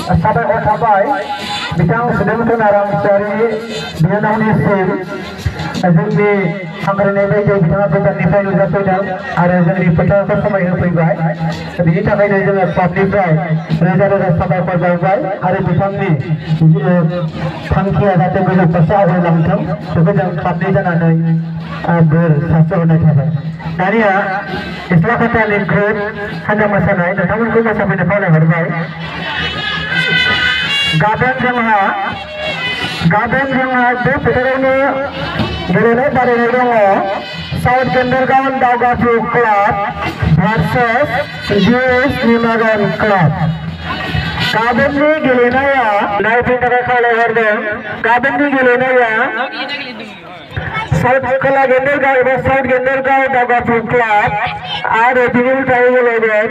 साबायखर थाबाय बिथां सुदेमथन आरामसियारि बिनानावनिसिम जोंनि हांख्रायनाय बायदियै बिथाङा गोजाननिफ्राय नुजाफैदों आरो जोंनि फोथारखौ समायहोफैबाय। बिनि थाखायनो जोङो क्लाबनिफ्राय रोजा रोजा साबायखर बावबाय आरो बिथांनि थांखिया जाहाथे गोजौ फारसे आवगायलांथों बेखौ जों क्लाबनि जानानै बोर सारस्रिहरनाय थाबाय। दानिया इस्लाफातानि ग्रुप हान्जा मोसानाय नोंथांमोनखौ मोसाफैनो खावलायहरबाय। गाबोन जोंहा बे फोथारावनो गेलेनाय बादायनाय दङ। साउथ केन्डारगाव दावगाफु क्लाब भार्सेस US निमागन क्लाब। गाबोननि गेलेनाया नायफैनो थाखाय खावलायहरदों। गाबोननि गेलेनाया साउथ केन्डारगाव दावगाफु क्लाब आरो बिनि उल्थायै गेलेगोन